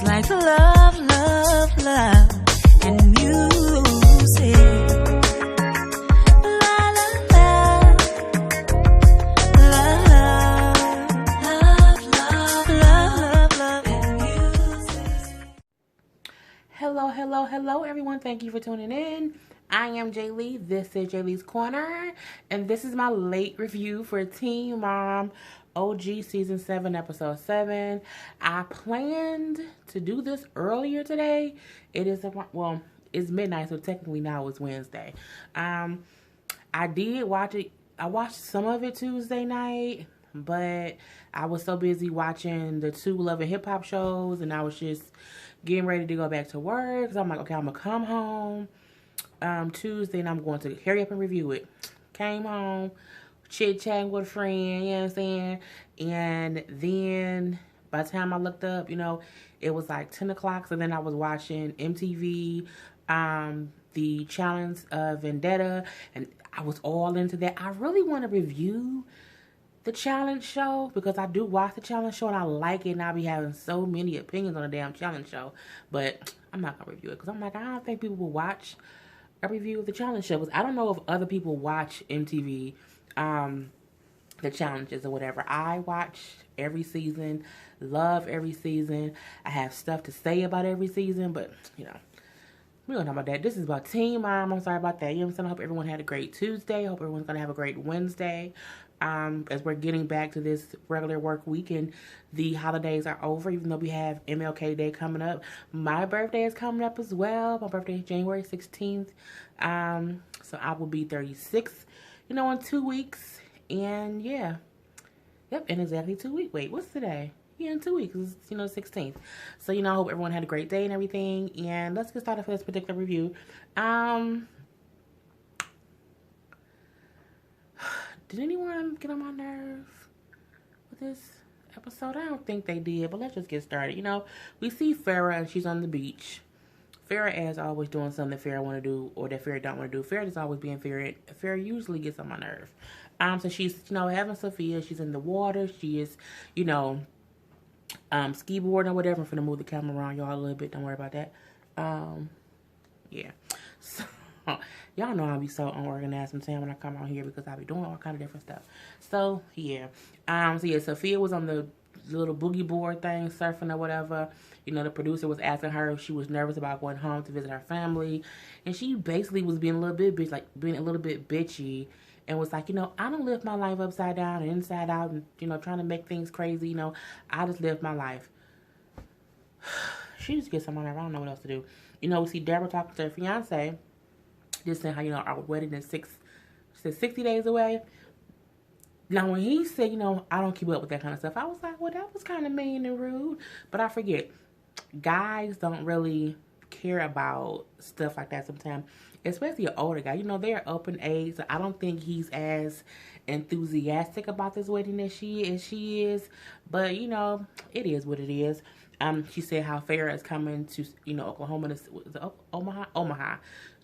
like love, love, love, and music. La, la, la. Love, love, love, love, and music. Hello, hello, hello, everyone. Thank you for tuning in. I am Jay Lee. This is Jay Lee's Corner, and this is my late review for Teen Mom OG Season 7, Episode 7. I planned to do this earlier today. It is, it's midnight, so technically now it's Wednesday. I did watch it. I watched some of it Tuesday night, but I was so busy watching the two Love and Hip Hop shows, and I was just getting ready to go back to work. So I'm like, okay, I'm going to come home Tuesday, and I'm going to hurry up and review it. Came home, chit-chatting with a friend, you know what I'm saying? And then by the time I looked up, it was like 10 o'clock. So then I was watching MTV, the Challenge of Vendetta, and I was all into that. I really want to review the challenge show because I do watch the challenge show and I like it, and I'll be having so many opinions on the damn challenge show. But I'm not going to review it because I'm like, I don't think people will watch a review of the challenge show, because I don't know if other people watch MTV, the challenges or whatever. I watch every season, love every season. I have stuff to say about every season, but we don't talk about that. This is about Teen Mom. I'm sorry about that. You know what I'm saying? I hope everyone had a great Tuesday. I hope everyone's going to have a great Wednesday. As we're getting back to this regular work week and the holidays are over, even though we have MLK Day coming up. My birthday is coming up as well. My birthday is January 16th. So I will be 36, in 2 weeks. And yeah. Yep, in exactly 2 weeks. Wait, what's today? Yeah, in 2 weeks. It's, 16th. So, I hope everyone had a great day and everything. And let's get started for this particular review. Did anyone get on my nerves with this episode? I don't think they did, but let's just get started. We see Farrah and she's on the beach. Farrah as always doing something that Farrah want to do or that Farrah don't want to do. Farrah is always being Farrah. Farrah usually gets on my nerves. So she's, having Sophia. She's in the water. She is, ski boarding or whatever. I'm finna move the camera around y'all a little bit. Don't worry about that. Yeah. So, y'all know I'll be so unorganized sometimes when I come out here because I'll be doing all kind of different stuff. So, yeah. Sophia was on the little boogie board thing, surfing or whatever. The producer was asking her if she was nervous about going home to visit her family. And she basically was being a little bit bitchy. And was like, I don't live my life upside down and inside out and, trying to make things crazy. I just live my life. She just gets someone I don't know what else to do. We see Deborah talking to her fiance. Just saying how, our wedding is 60 days away. Now, when he said, I don't keep up with that kind of stuff, I was like, well, that was kind of mean and rude. But I forget. Guys don't really care about stuff like that sometimes. Especially an older guy. They're up in age. So I don't think he's as enthusiastic about this wedding as she is. But, it is what it is. She said how Farrah is coming to, Oklahoma. Omaha.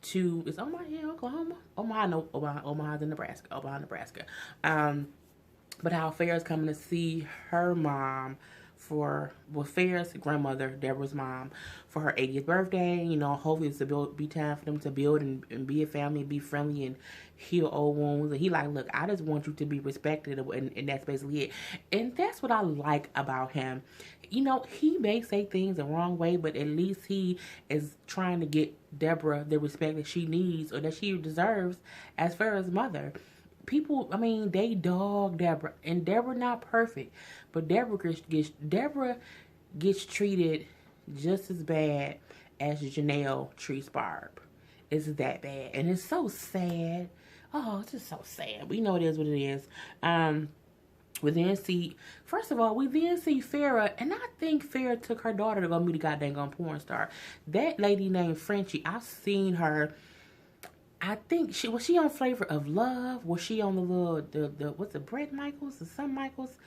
Is Omaha in Oklahoma? Omaha, no, Omaha's in Nebraska. Omaha, Nebraska. But how Farrah's coming to see her mom Farrah's grandmother, Deborah's mom, for her 80th birthday. Hopefully it's be time for them to build and be a family, be friendly and heal old wounds. And he like, look, I just want you to be respected, and that's basically it. And that's what I like about him. He may say things the wrong way, but at least he is trying to get Deborah the respect that she needs or that she deserves as Farrah's mother. People, they dog Deborah, and Deborah not perfect, but Deborah gets treated just as bad as Janelle treats Barb. It's that bad, and it's so sad. Oh, it's just so sad. We know it is what it is. We then see Farrah, and I think Farrah took her daughter to go meet a goddamn porn star. That lady named Frenchie, I've seen her. I think was she on Flavor of Love? Was she on what's it, Brett Michaels or some Michaels?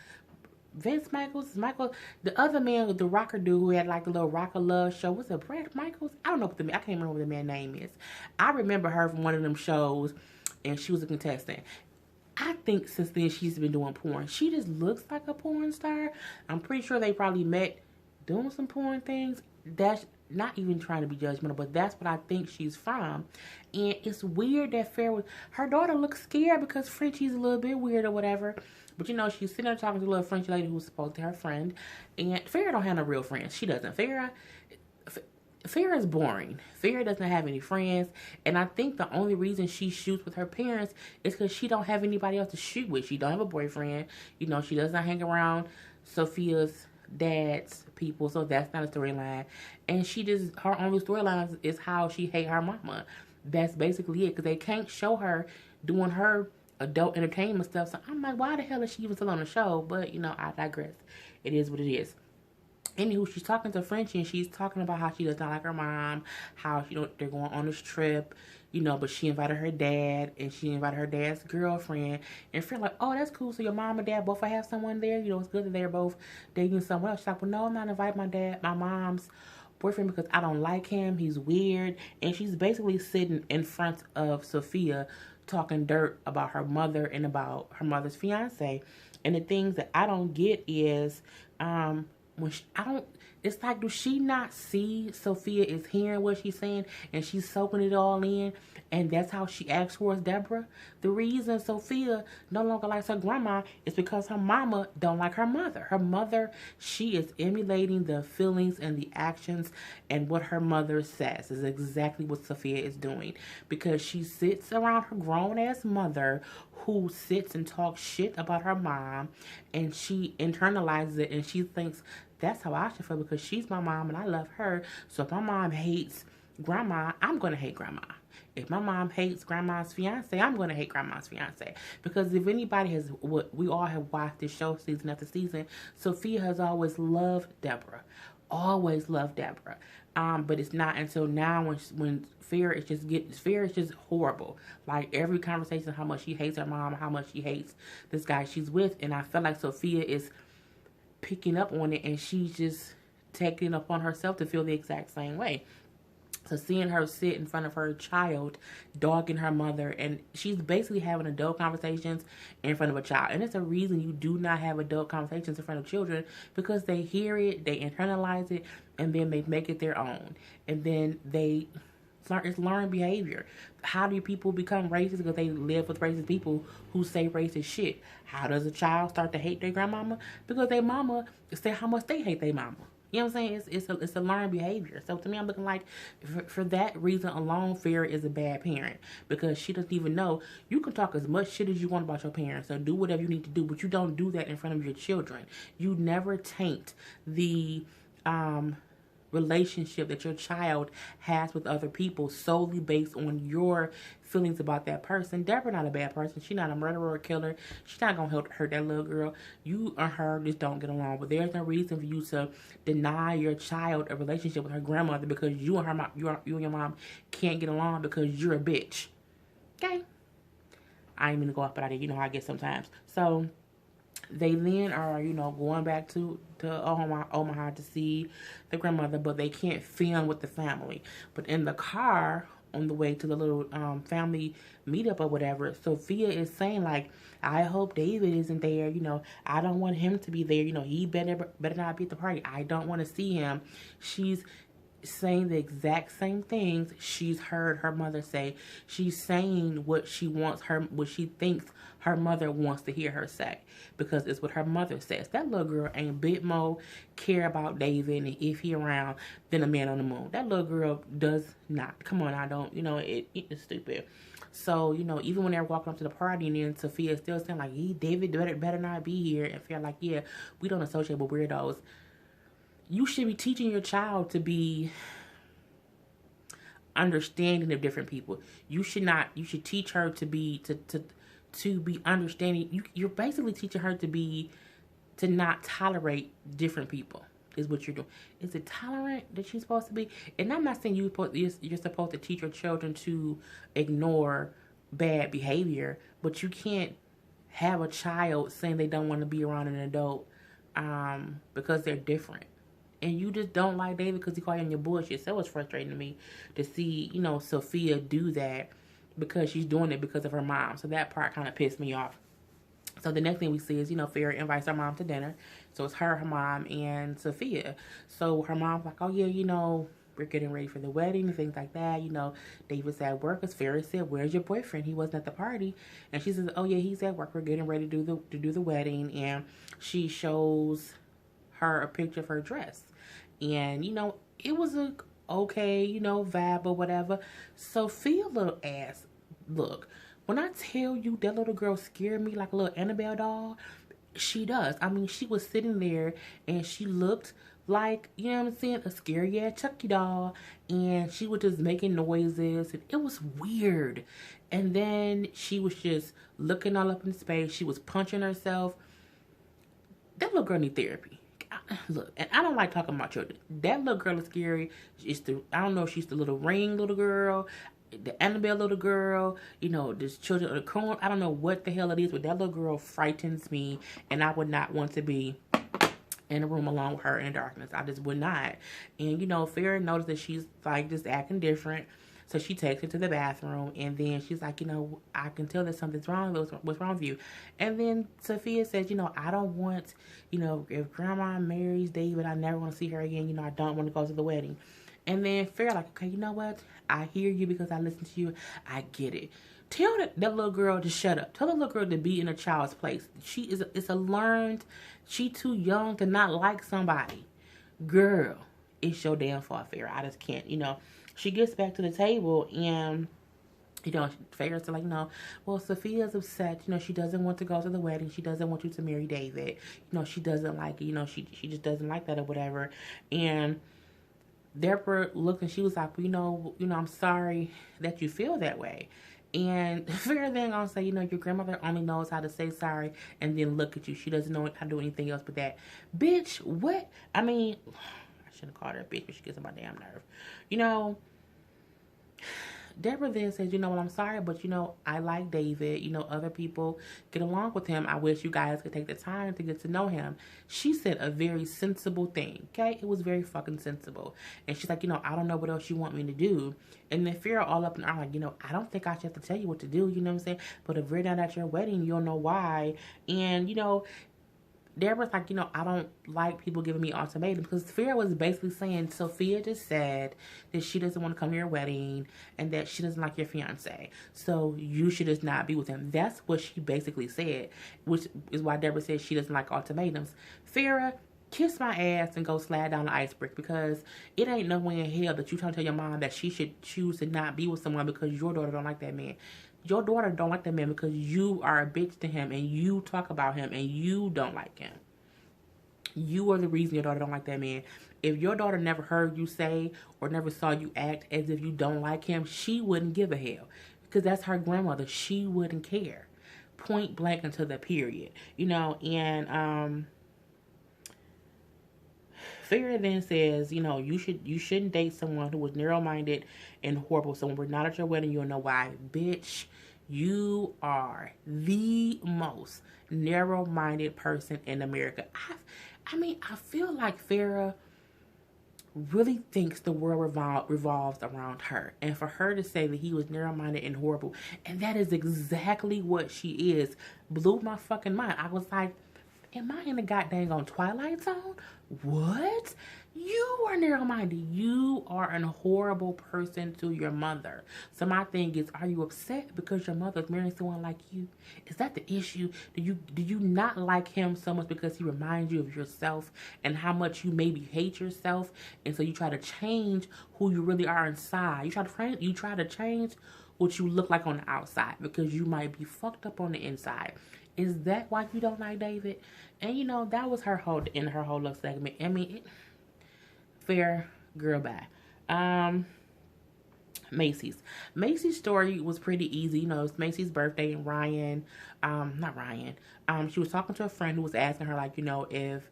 Vince Michaels? The other man, the rocker dude who had like the little Rock of Love show. Was it Brett Michaels? I don't know I can't remember what the man's name is. I remember her from one of them shows, and she was a contestant. I think since then she's been doing porn. She just looks like a porn star. I'm pretty sure they probably met doing some porn things. That's not even trying to be judgmental, but that's what I think she's from. And it's weird that her daughter looks scared because Frenchie's a little bit weird or whatever. But she's sitting there talking to a little French lady who's supposed to be her friend. And Farrah don't have no real friends. She doesn't. Farrah is boring. Farrah doesn't have any friends, and I think the only reason she shoots with her parents is because she don't have anybody else to shoot with. She don't have a boyfriend. She doesn't hang around Sophia's dad's people, so that's not a storyline. And her only storyline is how she hate her mama. That's basically it, because they can't show her doing her adult entertainment stuff. So I'm like, why the hell is she even still on the show? But I digress. It is what it is. Anywho, she's talking to Frenchie, and she's talking about how she does not like her mom, how they're going on this trip, but she invited her dad, and she invited her dad's girlfriend, and friend like, oh, that's cool, so your mom and dad both have someone there, it's good that they're both dating someone else. She's like, well, no, I'm not inviting my mom's boyfriend because I don't like him, he's weird. And she's basically sitting in front of Sophia talking dirt about her mother and about her mother's fiance. And the things that I don't get is, it's like, do she not see Sophia is hearing what she's saying and she's soaking it all in, and that's how she acts towards Deborah? The reason Sophia no longer likes her grandma is because her mama don't like her mother. Her mother, she is emulating the feelings and the actions, and what her mother says is exactly what Sophia is doing, because she sits around her grown-ass mother who sits and talks shit about her mom, and she internalizes it, and she thinks, that's how I should feel because she's my mom and I love her. So if my mom hates grandma, I'm going to hate grandma. If my mom hates grandma's fiance, I'm going to hate grandma's fiance. Because if anybody we all have watched this show season after season, Sophia has always loved Deborah. Always loved Deborah. But it's not until now when Farrah is just horrible. Like, every conversation, how much she hates her mom, how much she hates this guy she's with. And I feel like Sophia is picking up on it, and she's just taking it upon herself to feel the exact same way. So seeing her sit in front of her child, dogging her mother, and she's basically having adult conversations in front of a child. And it's a reason you do not have adult conversations in front of children, because they hear it, they internalize it, and then they make it their own. And then it's learned behavior. How do people become racist? Because they live with racist people who say racist shit. How does a child start to hate their grandmama? Because their mama say how much they hate their mama. You know what I'm saying? It's a learned behavior. So to me, I'm looking like, for that reason alone, Farrah is a bad parent, because she doesn't even know. You can talk as much shit as you want about your parents, or do whatever you need to do, but you don't do that in front of your children. You never taint the relationship that your child has with other people solely based on your feelings about that person. Deborah not a bad person. She's not a murderer or killer. She's not gonna hurt that little girl. You and her just don't get along. But there's no reason for you to deny your child a relationship with her grandmother because you and your mom can't get along because you're a bitch. Okay? I ain't gonna go off, but I how I get sometimes. So they then are, going back to Omaha to see the grandmother, but they can't film with the family. But in the car on the way to the little family meetup or whatever, Sophia is saying, like, I hope David isn't there. I don't want him to be there. He better not be at the party. I don't want to see him. She's saying the exact same things she's heard her mother say. She's saying what she thinks her mother wants to hear her say, because it's what her mother says. That little girl ain't a bit more care about David and if he around than a man on the moon. That little girl does not. Come on, I don't. It's stupid. So, even when they're walking up to the party, and then Sophia is still saying, like, David better not be here, and feel like, yeah, we don't associate with weirdos. You should be teaching your child to be understanding of different people. You should teach her to be understanding. You're basically teaching her to not tolerate different people, is what you're doing. Is it tolerant that she's supposed to be? And I'm not saying you're supposed to teach your children to ignore bad behavior, but you can't have a child saying they don't want to be around an adult because they're different. And you just don't like David because he called you on your bullshit. So it's frustrating to me to see, Sophia do that because she's doing it because of her mom. So that part kind of pissed me off. So the next thing we see is, Farrah invites her mom to dinner. So it's her mom, and Sophia. So her mom's like, oh yeah, we're getting ready for the wedding and things like that. David's at work. As Farrah said, where's your boyfriend? He wasn't at the party. And she says, oh yeah, he's at work. We're getting ready to do the wedding. And she shows her a picture of her dress. And, it was a okay, vibe or whatever. Sophia little ass, look, when I tell you that little girl scared me like a little Annabelle doll, she does. I mean, she was sitting there and she looked like, a scary ass Chucky doll. And she was just making noises and it was weird. And then she was just looking all up in space. She was punching herself. That little girl need therapy. Look, and I don't like talking about children. That little girl is scary. I don't know if she's the little ring little girl, the Annabelle little girl, this children of the corn. I don't know what the hell it is, but that little girl frightens me, and I would not want to be in a room alone with her in the darkness. I just would not. And, Farrah noticed that she's like just acting different. So she takes her to the bathroom, and then she's like, I can tell that something's wrong. What's wrong with you? And then Sophia says, I don't want, if grandma marries David, I never want to see her again. I don't want to go to the wedding. And then Farrah like, okay, you know what? I hear you because I listen to you. I get it. Tell that little girl to shut up. Tell the little girl to be in a child's place. It's a learned, she too young to not like somebody. Girl, it's your damn fault, Farrah. I just can't, She gets back to the table and, Farrah's like, well, Sophia's upset. She doesn't want to go to the wedding. She doesn't want you to marry David. She doesn't like it. She just doesn't like that or whatever. And Deborah looked and she was like, well, I'm sorry that you feel that way. And Farrah then gonna say, your grandmother only knows how to say sorry and then look at you. She doesn't know how to do anything else but that. Bitch, what? I mean, I shouldn't have called her a bitch, but she gets on my damn nerve. Deborah then says, well, I'm sorry, but, I like David. Other people get along with him. I wish you guys could take the time to get to know him. She said a very sensible thing, okay? It was very fucking sensible. And she's like, I don't know what else you want me to do. And then Farrah all up in arms, like, I don't think I should have to tell you what to do, you know what I'm saying? But if we're not at your wedding, you'll know why. And, Deborah's like, I don't like people giving me ultimatums, because Farrah was basically saying Sophia just said that she doesn't want to come to your wedding and that she doesn't like your fiance. So you should just not be with him. That's what she basically said, which is why Deborah said she doesn't like ultimatums. Farrah, kiss my ass and go slide down the iceberg, because it ain't no way in hell that you trying to tell your mom that she should choose to not be with someone because your daughter don't like that man. Your daughter don't like that man because you are a bitch to him and you talk about him and you don't like him. You are the reason your daughter don't like that man. If your daughter never heard you say or never saw you act as if you don't like him, she wouldn't give a hell, because that's her grandmother. She wouldn't care. Point blank until the period. And Farrah then says, you shouldn't date someone who was narrow-minded and horrible. So when we're not at your wedding, you'll know why. Bitch, you are the most narrow-minded person in America. I feel like Farrah really thinks the world revolves around her. And for her to say that he was narrow-minded and horrible, and that is exactly what she is, blew my fucking mind. I was like, am I in the goddamn on Twilight Zone? What? You are narrow-minded. You are a horrible person to your mother. So my thing is, are you upset because your mother is marrying someone like you? Is that the issue? Do you not like him so much because he reminds you of yourself and how much you maybe hate yourself, and so you try to change who you really are inside? You try to change what you look like on the outside because you might be fucked up on the inside. Is that why you don't like David? And that was her whole little segment. I mean, fair girl, bye. Macy's story was pretty easy. It's Macy's birthday, and she was talking to a friend who was asking her, like, if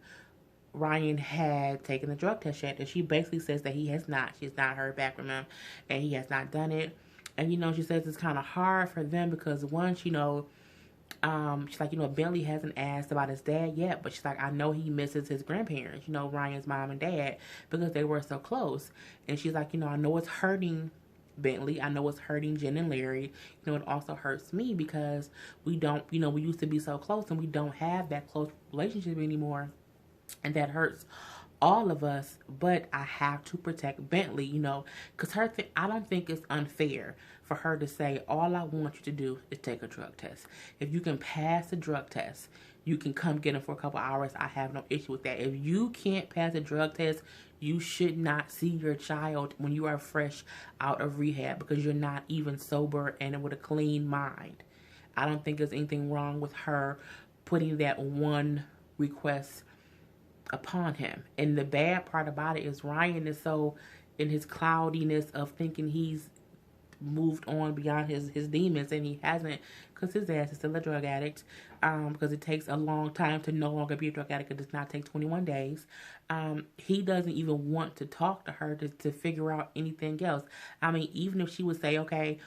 Ryan had taken the drug test yet, and she basically says that he has not. She's not heard back from him, and he has not done it. And she says it's kind of hard for them because once, she's like, Bentley hasn't asked about his dad yet, but she's like, I know he misses his grandparents, Ryan's mom and dad, because they were so close. And she's like, I know it's hurting Bentley. I know it's hurting Jen and Larry. It also hurts me because we don't, we used to be so close and we don't have that close relationship anymore. And that hurts all of us, but I have to protect Bentley, because I don't think it's unfair for her to say, all I want you to do is take a drug test. If you can pass the drug test, you can come get him for a couple hours. I have no issue with that. If you can't pass a drug test, you should not see your child when you are fresh out of rehab because you're not even sober and with a clean mind. I don't think there's anything wrong with her putting that one request upon him. And the bad part about it is Ryan is so in his cloudiness of thinking he's moved on beyond his demons, and he hasn't, because his ass is still a drug addict, because it takes a long time to no longer be a drug addict. It does not take 21 days. He doesn't even want to talk to her to figure out anything else. I mean, even if she would say, okay,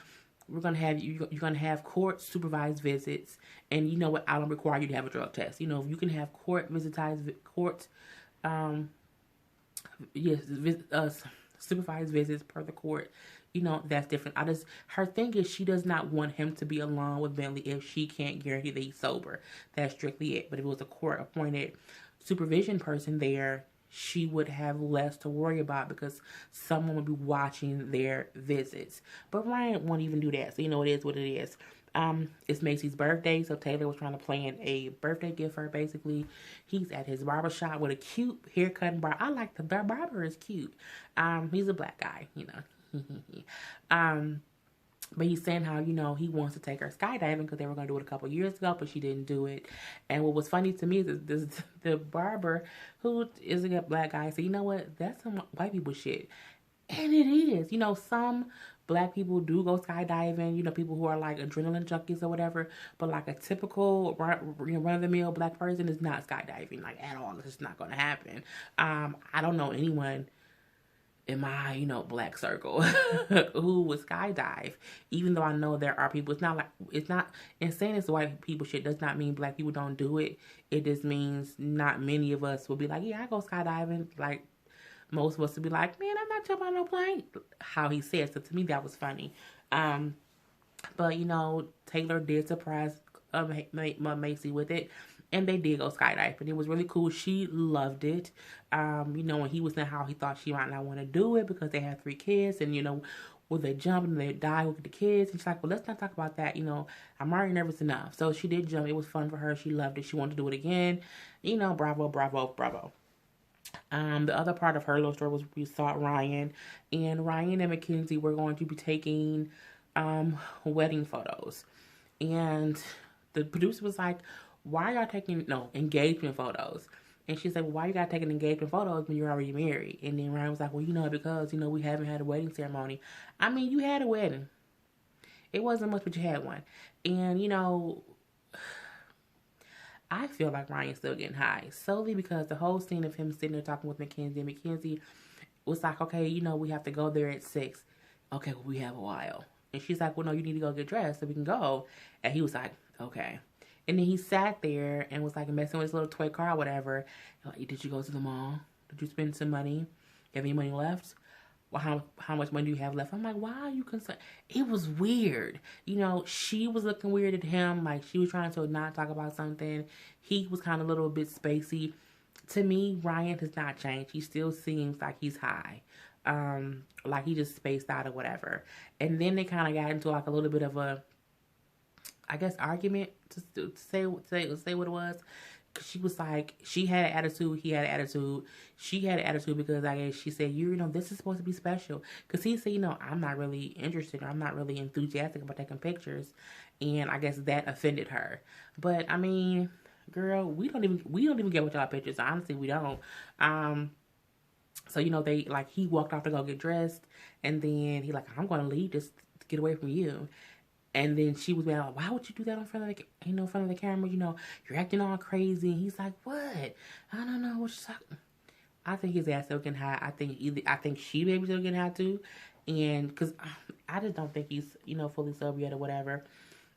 you're gonna have court supervised visits, and you know what, I don't require you to have a drug test. If you can have supervised visits per the court, that's different. Her thing is she does not want him to be alone with Bentley if she can't guarantee that he's sober. That's strictly it. But if it was a court appointed supervision person there, she would have less to worry about because someone would be watching their visits. But Ryan won't even do that. So it is what it is. It's Macy's birthday, so Taylor was trying to plan a birthday gift for her, basically. He's at his barbershop with a cute haircut and bar. I like the barber is cute. He's a black guy, But he's saying how, he wants to take her skydiving because they were going to do it a couple years ago, but she didn't do it. And what was funny to me is the barber, who is a black guy, said, you know what, that's some white people shit. And it is. Some black people do go skydiving, people who are like adrenaline junkies or whatever, but like a typical run-of-the-mill black person is not skydiving, like at all. It's just not going to happen. I don't know anyone in my, black circle who would skydive, even though I know there are people. It's not, and saying it's white people shit does not mean black people don't do it. It just means not many of us will be like, yeah, I go skydiving. Like, most of us would be like, man, I'm not jumping on no plane. How he said. So to me, that was funny. But, Taylor did surprise Macy with it. And they did go skydiving. It was really cool. She loved it. When he was saying how he thought she might not want to do it because they had 3 kids. And, will they jump and they die with the kids? And she's like, well, let's not talk about that. I'm already nervous enough. So she did jump. It was fun for her. She loved it. She wanted to do it again. Bravo, bravo, bravo. The other part of her little story was we saw Ryan. And Ryan and Mackenzie were going to be taking wedding photos. And the producer was like, why are y'all taking, engagement photos? And she said, well, why you gotta take an engagement photos when you're already married? And then Ryan was like, well, because, we haven't had a wedding ceremony. I mean, you had a wedding. It wasn't much, but you had one. And, I feel like Ryan's still getting high. Solely because the whole scene of him sitting there talking with Mackenzie. And Mackenzie was like, okay, we have to go there at 6. Okay, well, we have a while. And she's like, well, no, you need to go get dressed so we can go. And he was like, okay. And then he sat there and was like messing with his little toy car or whatever. Like, did you go to the mall? Did you spend some money? You have any money left? Well, how much money do you have left? I'm like, why are you concerned? It was weird. She was looking weird at him. Like, she was trying to not talk about something. He was kind of a little bit spacey. To me, Ryan has not changed. He still seems like he's high. Like he just spaced out or whatever. And then they kind of got into like a little bit of a, I guess, argument to say what it was. Cause she was like, she had an attitude, he had an attitude. She had an attitude because I guess she said, this is supposed to be special. Cause he said, I'm not really interested, or I'm not really enthusiastic about taking pictures. And I guess that offended her. But I mean, girl, we don't even get with y'all pictures. Honestly, we don't. So, they like, he walked off to go get dressed, and then he like, I'm gonna leave just to get away from you. And then she was like, why would you do that in front of the, in front of the camera? You're acting all crazy. And he's like, what? I don't know what you're talking. I think his ass still getting high. I think she maybe still getting high too. And because I just don't think he's, fully sober yet or whatever.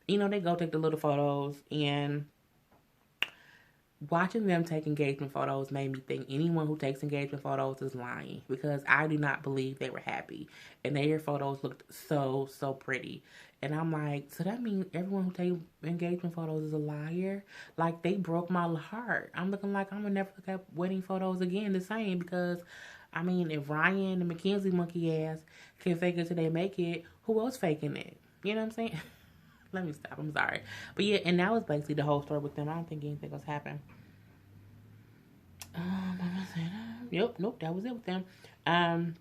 They go take the little photos, and watching them take engagement photos made me think anyone who takes engagement photos is lying, because I do not believe they were happy. And their photos looked so, so pretty. And I'm like, so that means everyone who takes engagement photos is a liar? Like, they broke my heart. I'm looking like I'm going to never look at wedding photos again the same, because, I mean, if Ryan and Mackenzie monkey ass can fake it till they make it, who else faking it? You know what I'm saying? Let me stop. I'm sorry. But yeah, and that was basically the whole story with them. I don't think anything else happened. Yep, nope, that was it with them. Um,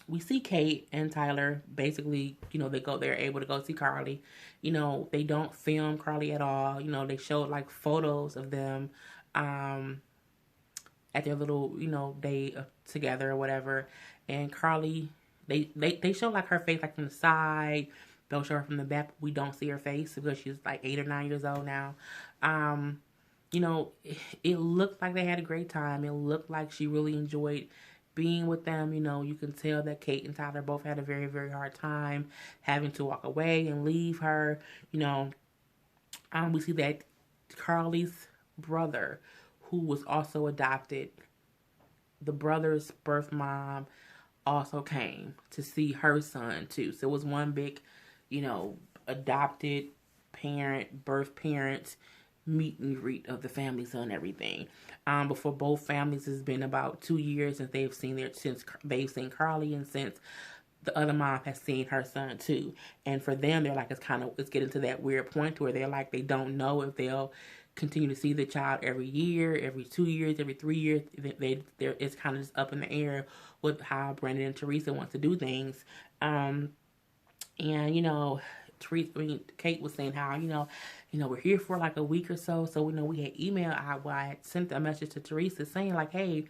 we see Kate and Tyler basically, they're able to go see Carly. They don't film Carly at all. They showed like photos of them um at their little, day together or whatever. And Carly, they show like her face like from the side. They'll show her from the back. We don't see her face because she's like 8 or 9 years old now. Um, it looked like they had a great time. It looked like she really enjoyed being with them. You can tell that Kate and Tyler both had a very, very hard time having to walk away and leave her. We see that Carly's brother, who was also adopted, the brother's birth mom also came to see her son too. So it was one big, adopted parent, birth parent meet and greet of the families and everything. Before both families, it's been about 2 years since they've seen Carly, and since the other mom has seen her son too. And for them, they're like, it's getting to that weird point where they're like, they don't know if they'll continue to see the child every year, every 2 years, every 3 years. It's kind of just up in the air with how Brandon and Teresa want to do things. And Kate was saying how, we're here for like a week or so. So, we had emailed, I had sent a message to Teresa saying like, hey,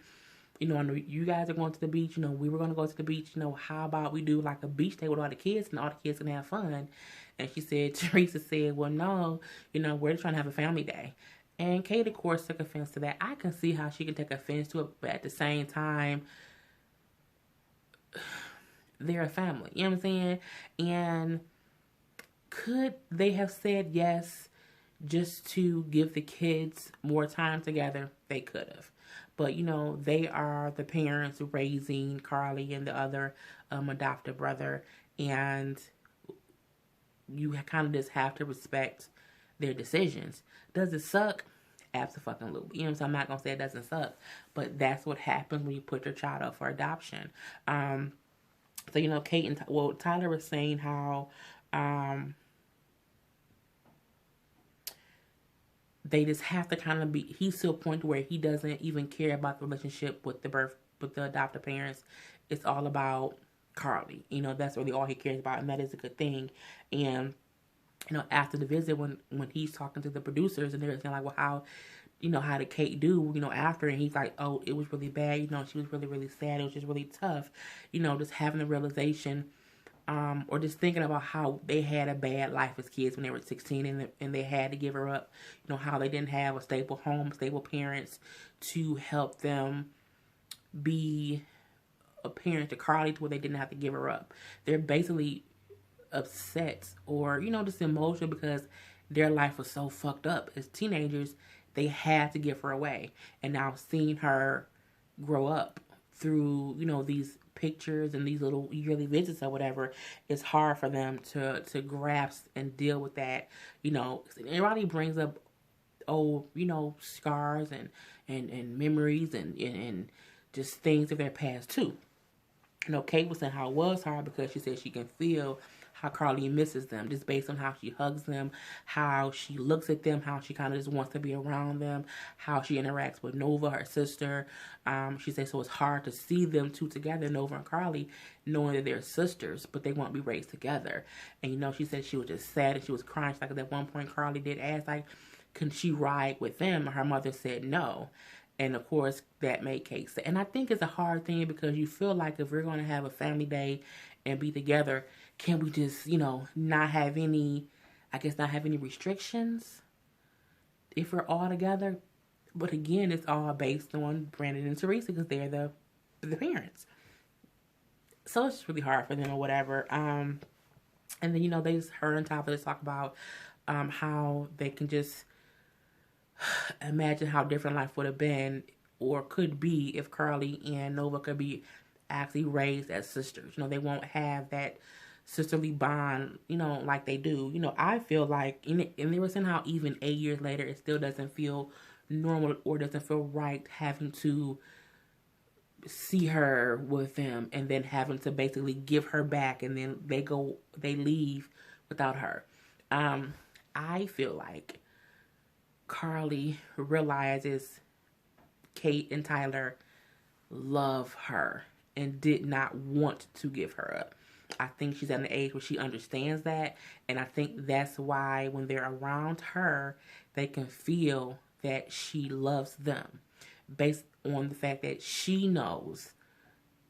I know you guys are going to the beach. We were going to go to the beach. How about we do like a beach day with all the kids and all the kids can have fun? And Teresa said, well, no, we're just trying to have a family day. And Kate, of course, took offense to that. I can see how she can take offense to it, but at the same time, they're a family. You know what I'm saying? And could they have said yes just to give the kids more time together? They could have. But, they are the parents raising Carly and the other adopted brother. And you kind of just have to respect their decisions. Does it suck? Absolutely. You know what I'm saying? I'm not going to say it doesn't suck. But that's what happens when you put your child up for adoption. So, Kate and Tyler was saying how they just have to kind of he's to a point where he doesn't even care about the relationship with the adopted parents. It's all about Carly. That's really all he cares about, and that is a good thing. And, after the visit, when he's talking to the producers and they're saying like, well, how did Kate do, after? And he's like, oh, it was really bad. She was really, really sad. It was just really tough. Just having the realization, or just thinking about how they had a bad life as kids when they were 16 and they had to give her up. How they didn't have a stable home, stable parents to help them be a parent to Carly to where they didn't have to give her up. They're basically upset or, just emotional because their life was so fucked up. As teenagers, they had to give her away. And now seeing her grow up through, these pictures and these little yearly visits or whatever, it's hard for them to grasp and deal with that. Everybody brings up old, scars and memories and just things of their past too. Kate was saying how it was hard because she said she can feel how Carly misses them, just based on how she hugs them, how she looks at them, how she kind of just wants to be around them, how she interacts with Nova, her sister. She said so it's hard to see them two together, Nova and Carly, knowing that they're sisters, but they won't be raised together. And she said she was just sad and she was crying. She's like, at one point Carly did ask, like, can she ride with them? Her mother said no. And of course, that made Kate sad. And I think it's a hard thing because you feel like if we're going to have a family day and be together, can we just, not have any restrictions if we're all together? But again, it's all based on Brandon and Teresa because they're the parents. So it's just really hard for them or whatever. And then, they just heard on top of this talk about how they can just imagine how different life would have been or could be if Carly and Nova could be actually raised as sisters. They won't have that sisterly bond, like they do. I feel like, and they were saying how even 8 years later, it still doesn't feel normal or doesn't feel right having to see her with them and then having to basically give her back and then they leave without her. I feel like Carly realizes Kate and Tyler love her and did not want to give her up. I think she's at an age where she understands that, and I think that's why when they're around her, they can feel that she loves them based on the fact that she knows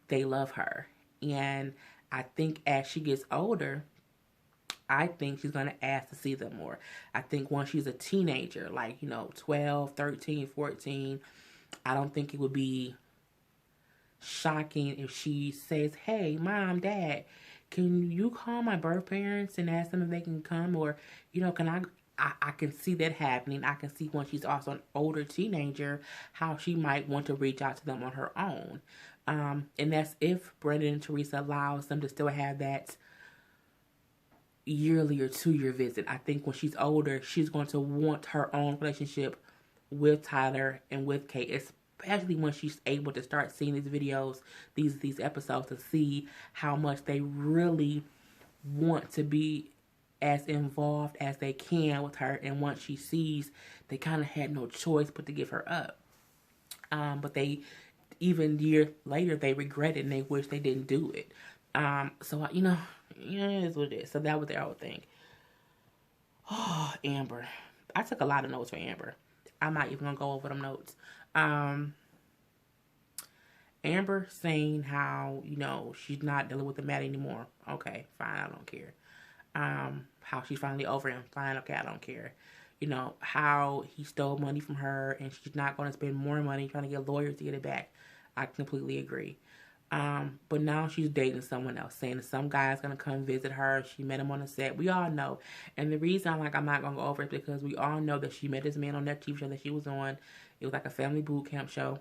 they love her. And I think as she gets older, I think she's going to ask to see them more. I think once she's a teenager, like, 12, 13, 14, I don't think it would be shocking if she says, hey, mom, dad, can you call my birth parents and ask them if they can come? Or, can I can see that happening. I can see when she's also an older teenager, how she might want to reach out to them on her own. And that's if Brendan and Teresa allows them to still have that yearly or 2-year visit. I think when she's older, she's going to want her own relationship with Tyler and with Kate, especially when she's able to start seeing these videos, these episodes, to see how much they really want to be as involved as they can with her. And once she sees they kind of had no choice but to give her up. But they, even years later, they regret it and they wish they didn't do it. So, it is what it is. So that was their whole thing. Oh, Amber. I took a lot of notes for Amber. I'm not even going to go over them notes. Amber saying how, she's not dealing with the Matt anymore. Okay, fine, I don't care. How she's finally over him. Fine, okay, I don't care. How he stole money from her and she's not going to spend more money trying to get lawyers to get it back. I completely agree. But now she's dating someone else, saying that some guy's going to come visit her. She met him on the set. We all know. And the reason I'm not going to go over it because we all know that she met this man on that TV show that she was on. It was like a family boot camp show.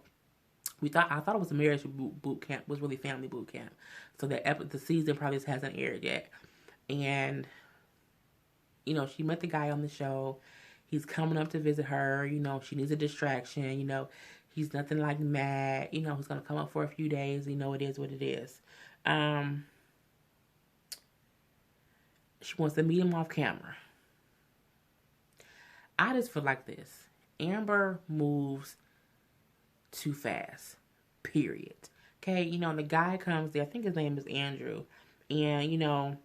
I thought it was a marriage boot camp. It was really family boot camp. So the season probably just hasn't aired yet. And, she met the guy on the show. He's coming up to visit her. She needs a distraction. He's nothing like mad. He's going to come up for a few days. It is what it is. She wants to meet him off camera. I just feel like this. Amber moves too fast. Period. Okay, the guy comes there. I think his name is Andrew. And,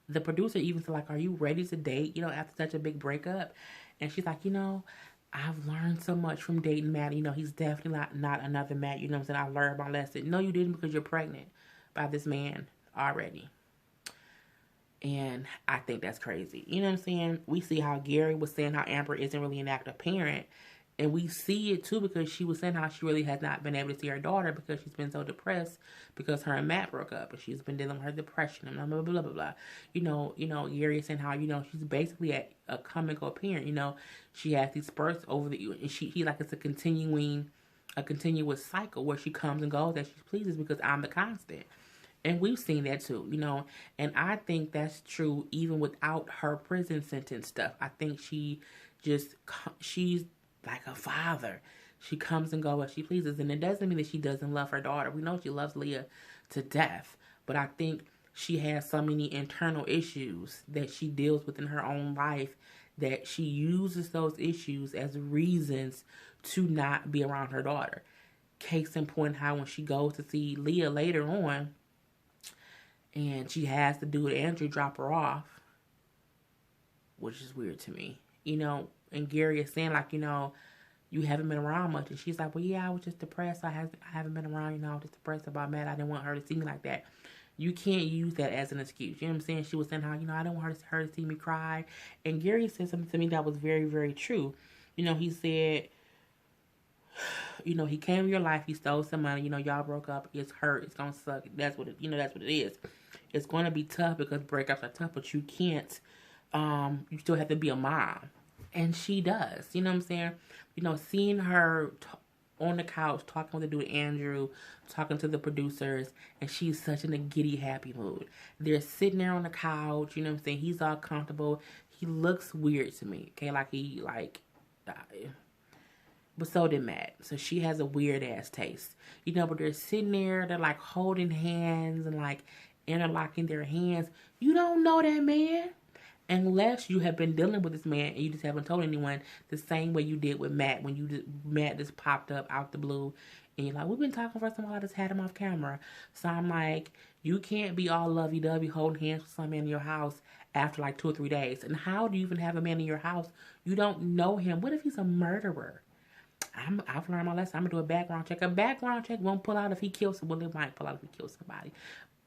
the producer even said, like, are you ready to date, after such a big breakup? And she's like, I've learned so much from dating Matt. He's definitely not another Matt. You know what I'm saying? I learned my lesson. No, you didn't, because you're pregnant by this man already. And I think that's crazy. You know what I'm saying? We see how Gary was saying how Amber isn't really an active parent. And we see it too because she was saying how she really has not been able to see her daughter because she's been so depressed because her and Matt broke up and she's been dealing with her depression and blah blah blah blah blah. Gary is saying how she's basically a comical parent. She has these spurts over and he like it's a continuous cycle where she comes and goes as she pleases because I'm the constant. And we've seen that too, and I think that's true even without her prison sentence stuff. I think she's like a father. She comes and goes as she pleases. And it doesn't mean that she doesn't love her daughter. We know she loves Leah to death. But I think she has so many internal issues that she deals with in her own life that she uses those issues as reasons to not be around her daughter. Case in point, how when she goes to see Leah later on and she has to do it, Andrew drop her off, which is weird to me. And Gary is saying, like, you haven't been around much. And she's like, well, yeah, I was just depressed. I haven't been around, I was just depressed about Matt. I didn't want her to see me like that. You can't use that as an excuse. You know what I'm saying? She was saying how, I don't want her to see me cry. And Gary said something to me that was very, very true. He said, he came in your life, he stole some money, y'all broke up, it's hurt, it's gonna suck. That's what that's what it is. It's gonna be tough because breakups are tough, but you can't, you still have to be a mom. And she does. You know what I'm saying? You know, seeing her on the couch talking with the dude Andrew, talking to the producers, and she's such in a giddy, happy mood. They're sitting there on the couch. You know what I'm saying? He's all comfortable. He looks weird to me. Okay, like he died. But so did Matt. So she has a weird ass taste. You know, but they're sitting there, they're like holding hands and like interlocking their hands. You don't know that man unless you have been dealing with this man and you just haven't told anyone, the same way you did with Matt when Matt just popped up out the blue and you're like, we've been talking for some while, I just had him off camera. So I'm like, you can't be all lovey-dovey holding hands with some man in your house after like 2 or 3 days. And how do you even have a man in your house? You don't know him. What if he's a murderer? I've learned my lesson. I'm gonna do a background check. A background check won't pull out if he kills. Well, it might pull out if he kills somebody,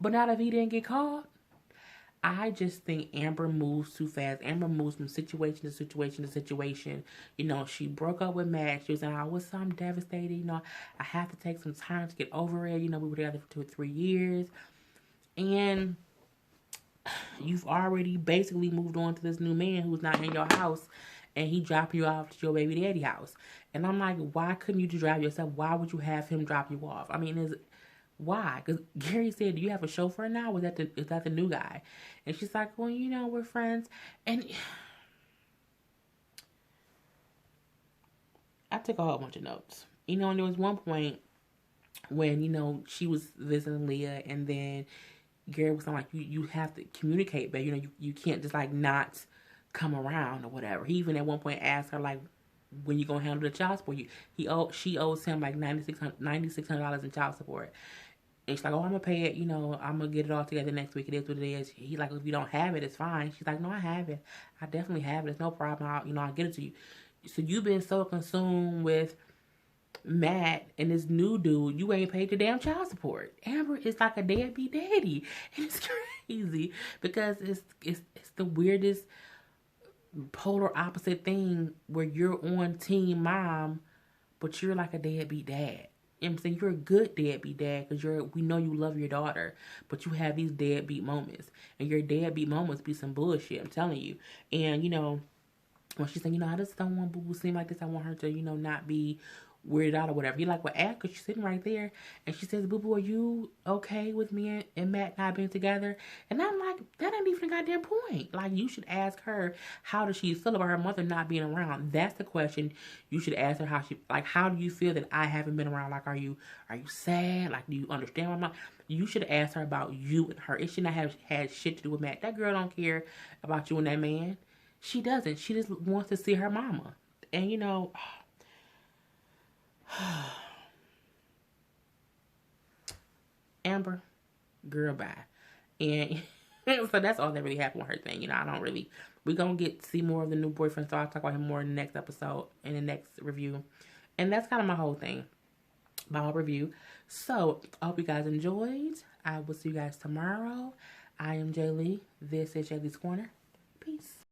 but not if he didn't get caught. I just think Amber moves too fast. Amber moves from situation to situation to situation. You know, she broke up with Matt. She was saying, I'm devastated. You know, I have to take some time to get over it. You know, we were together for 2 or 3 years. And you've already basically moved on to this new man who's not in your house. And he dropped you off to your baby daddy house. And I'm like, why couldn't you just drive yourself? Why would you have him drop you off? I mean, why? Because Gary said, do you have a chauffeur now? Or is that the new guy? And she's like, well, you know, we're friends. And I took a whole bunch of notes. You know, and there was one point when, you know, she was visiting Leah and then Gary was like, you have to communicate, but, you know, you can't just like not come around or whatever. He even at one point asked her like, when you gonna handle the child support? She owes him like $9,600 in child support. And she's like, oh, I'm gonna pay it, you know, I'm gonna get it all together next week. It is what it is. He like, if you don't have it, it's fine. She's like, no, I have it. I definitely have it. It's no problem. I'll get it to you. So you've been so consumed with Matt and this new dude, you ain't paid the damn child support. Amber is like a deadbeat daddy. And it's crazy because it's the weirdest polar opposite thing where you're on team mom, but you're like a deadbeat dad. You know what I'm saying? You're a good deadbeat dad because we know you love your daughter, but you have these deadbeat moments. And your deadbeat moments be some bullshit, I'm telling you. And, you know, when she's saying, you know, I just don't want Boo Boo to seem like this. I want her to, you know, not be weirded out or whatever. You're like, well, ask, because she's sitting right there. And she says, Boo Boo, are you okay with me and Matt not being together? And I'm like, that ain't even a goddamn point. Like, you should ask her, how does she feel about her mother not being around? That's the question you should ask her. How do you feel that I haven't been around? Like, are you sad? Like, do you understand my mom? You should ask her about you and her. It should not have had shit to do with Matt. That girl don't care about you and that man. She doesn't. She just wants to see her mama. And, you know, Amber, girl, bye. And so that's all that really happened with her thing. You know, we're going to see more of the new boyfriend, so I'll talk about him more in the next episode, in the next review. And that's kind of my whole thing, my whole review. So, I hope you guys enjoyed. I will see you guys tomorrow. I am Jay Lee. This is Jay Lee's Corner. Peace.